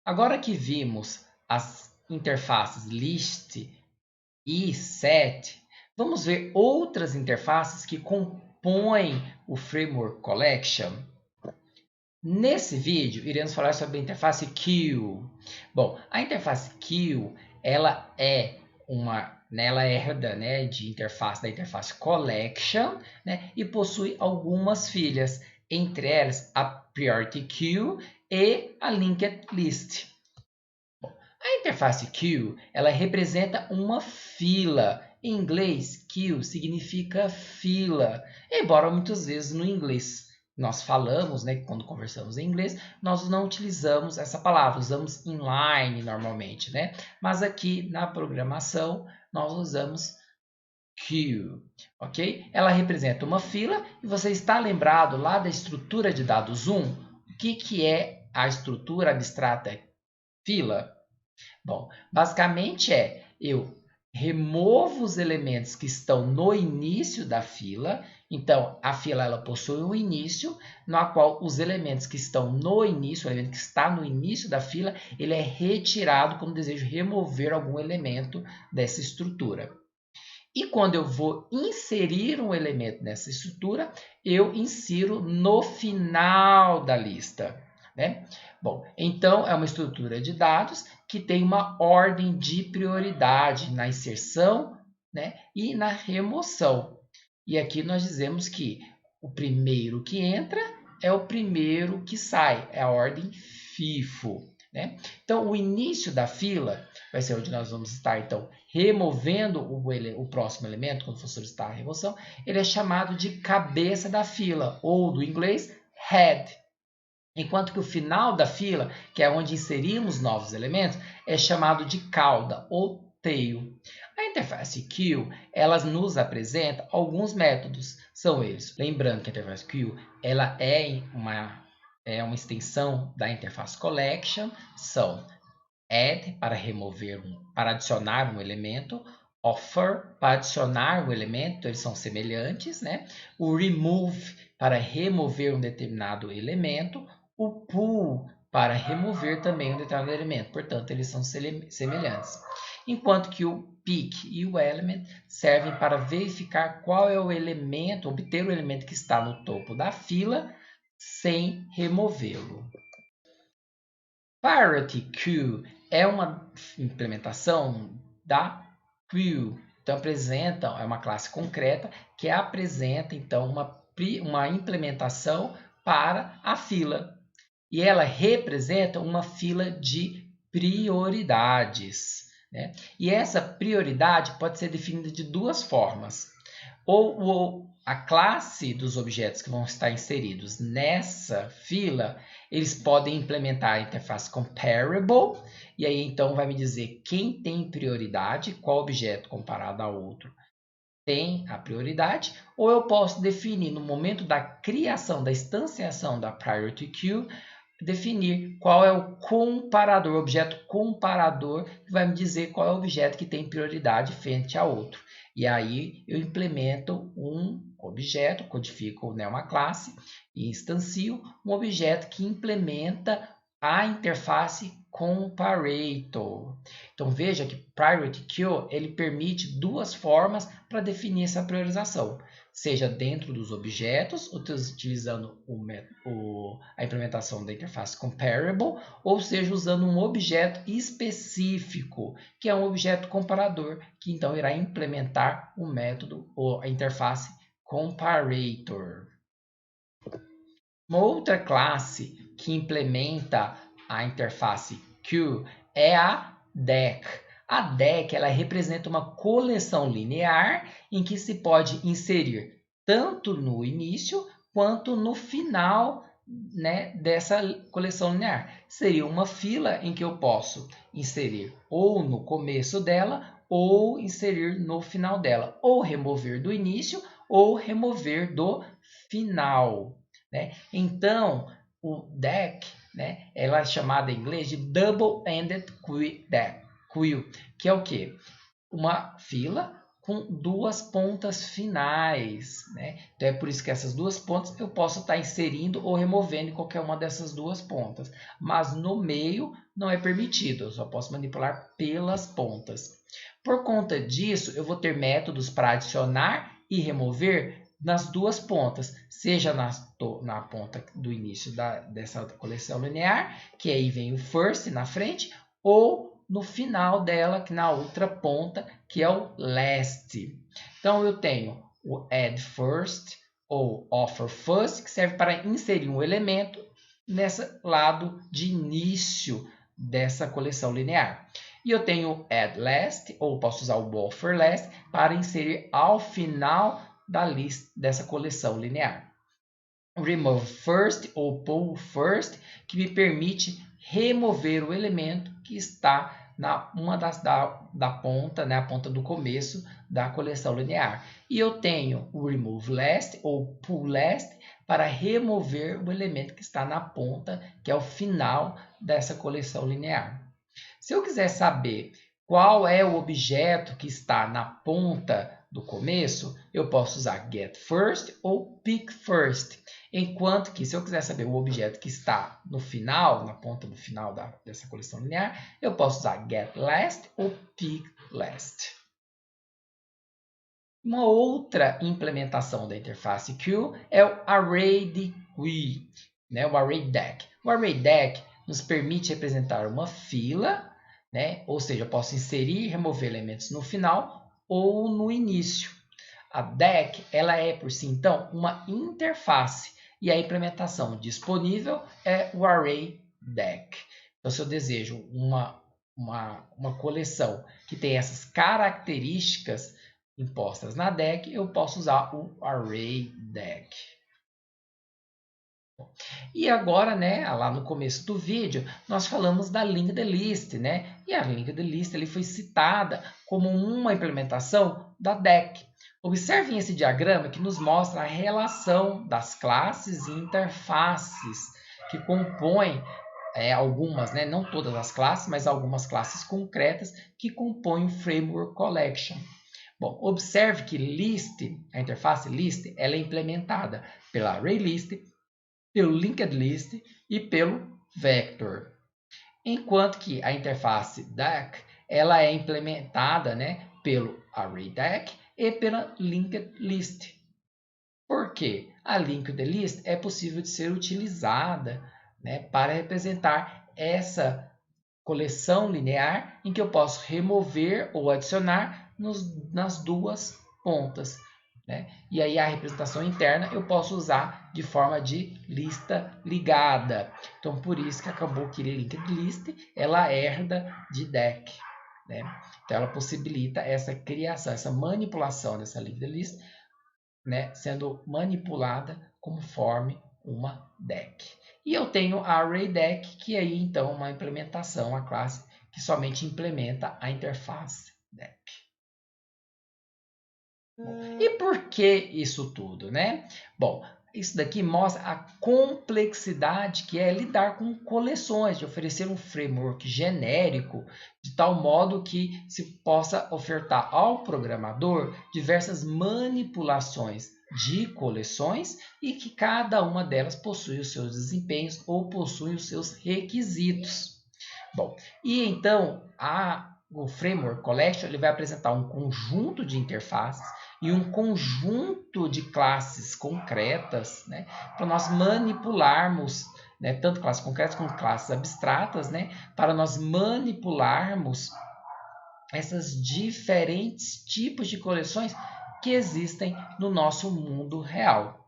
Agora que vimos as interfaces list e set, vamos ver outras interfaces que compõem o Framework Collection. Nesse vídeo, iremos falar sobre a interface Queue. Bom, a interface Queue, ela herda, né, de interface da interface Collection, né, e possui algumas filhas, entre elas a Priority Queue e a Linked List. A interface queue, ela representa uma fila. Em inglês, queue significa fila, embora muitas vezes no inglês nós falamos, né, quando conversamos em inglês, nós não utilizamos essa palavra, usamos inline normalmente, né? Mas aqui na programação nós usamos queue, ok? Ela representa uma fila e você está lembrado lá da estrutura de dados 1? O que é a estrutura abstrata fila? Bom, basicamente eu removo os elementos que estão no início da fila. Então, a fila ela possui um início, no qual os elementos que estão no início, o elemento que está no início da fila, ele é retirado quando desejo remover algum elemento dessa estrutura. E quando eu vou inserir um elemento nessa estrutura, eu insiro no final da lista, né? Bom, então é uma estrutura de dados que tem uma ordem de prioridade na inserção, né, e na remoção. E aqui nós dizemos que o primeiro que entra é o primeiro que sai, é a ordem FIFO, né? Então, o início da fila vai ser onde nós vamos estar, então, removendo o próximo elemento, quando for solicitar a remoção, ele é chamado de cabeça da fila, ou do inglês, head. Enquanto que o final da fila, que é onde inserimos novos elementos, é chamado de cauda, ou tail. A interface queue, ela nos apresenta alguns métodos, são eles. Lembrando que a interface queue, ela é uma extensão da interface collection, são add para adicionar um elemento, offer para adicionar um elemento, eles são semelhantes, né? O remove para remover um determinado elemento, o pull para remover também um determinado elemento, portanto eles são semelhantes. Enquanto que o pick e o element servem para verificar qual é o elemento, obter o elemento que está no topo da fila sem removê-lo. Priority Queue é uma implementação da Queue. Então, é uma classe concreta que apresenta, então, uma implementação para a fila. E ela representa uma fila de prioridades, né? E essa prioridade pode ser definida de duas formas. Ou a classe dos objetos que vão estar inseridos nessa fila, eles podem implementar a interface comparable, e aí então vai me dizer quem tem prioridade, qual objeto comparado a outro tem a prioridade, ou eu posso definir no momento da criação, da instanciação da Priority Queue, definir qual é o comparador, o objeto comparador, que vai me dizer qual é o objeto que tem prioridade frente a outro. E aí eu implemento um objeto, codifico, né, uma classe e instancio um objeto que implementa a interface comparator. Então veja que Priority Queue ele permite duas formas para definir essa priorização, seja dentro dos objetos, utilizando a implementação da interface comparable, ou seja, usando um objeto específico, que é um objeto comparador, que então irá implementar o método ou a interface comparator. Uma outra classe que implementa a interface Queue é a DEC. A DEC ela representa uma coleção linear em que se pode inserir tanto no início quanto no final, né, dessa coleção linear. Seria uma fila em que eu posso inserir ou no começo dela ou inserir no final dela, ou remover do início ou remover do final, né? Então, o DEC, né, ela é chamada em inglês de Double-Ended Queue, que é o quê? Uma fila com duas pontas finais, né? Então é por isso que essas duas pontas eu posso estar inserindo ou removendo em qualquer uma dessas duas pontas. Mas no meio não é permitido, eu só posso manipular pelas pontas. Por conta disso, eu vou ter métodos para adicionar e remover nas duas pontas, seja na ponta do início dessa coleção linear, que aí vem o first na frente, ou no final dela, que na outra ponta, que é o last. Então, eu tenho o add first ou offer first, que serve para inserir um elemento nesse lado de início dessa coleção linear. E eu tenho add last, ou posso usar o offer last, para inserir ao final da lista dessa coleção linear. Remove first ou pull first, que me permite remover o elemento que está da ponta, né, a ponta do começo da coleção linear. E eu tenho o remove last ou pull last para remover o elemento que está na ponta, que é o final dessa coleção linear. Se eu quiser saber qual é o objeto que está na ponta do começo, eu posso usar get first ou pick first. Enquanto que, se eu quiser saber o objeto que está no final, na ponta do final dessa coleção linear, eu posso usar get last ou pick last. Uma outra implementação da interface Q é o ArrayDeck, né? O ArrayDeck. O ArrayDeck nos permite representar uma fila, né? Ou seja, eu posso inserir e remover elementos no final ou no início. A deck, ela é por si, então, uma interface. E a implementação disponível é o ArrayDeck. Então, se eu desejo uma coleção que tem essas características impostas na deck, eu posso usar o ArrayDeck. E agora, né, lá no começo do vídeo, nós falamos da linked list, né? E a linked list ele foi citada como uma implementação da deck. Observem esse diagrama que nos mostra a relação das classes e interfaces que compõem algumas, né, não todas as classes, mas algumas classes concretas que compõem o Framework Collection. Bom, observe que list, a interface list, ela é implementada pela ArrayList, pelo linked list e pelo vector. Enquanto que a interface deck, ela é implementada, né, pelo ArrayDeck e pela linked list. Por quê? A linked list é possível de ser utilizada, né, para representar essa coleção linear em que eu posso remover ou adicionar nas duas pontas, né? E aí a representação interna eu posso usar de forma de lista ligada. Então, por isso que acabou que linked list ela herda de deck, né? Então, ela possibilita essa criação, essa manipulação dessa linked list, né, sendo manipulada conforme uma deck. E eu tenho a ArrayDeck, que aí então é uma implementação, a classe que somente implementa a interface deck. E por que isso tudo, né? Bom, isso daqui mostra a complexidade que é lidar com coleções, de oferecer um framework genérico, de tal modo que se possa ofertar ao programador diversas manipulações de coleções e que cada uma delas possui os seus desempenhos ou possui os seus requisitos. Bom, e então o Framework Collection ele vai apresentar um conjunto de interfaces e um conjunto de classes concretas, né, para nós manipularmos, né, tanto classes concretas como classes abstratas, né, para nós manipularmos essas diferentes tipos de coleções que existem no nosso mundo real.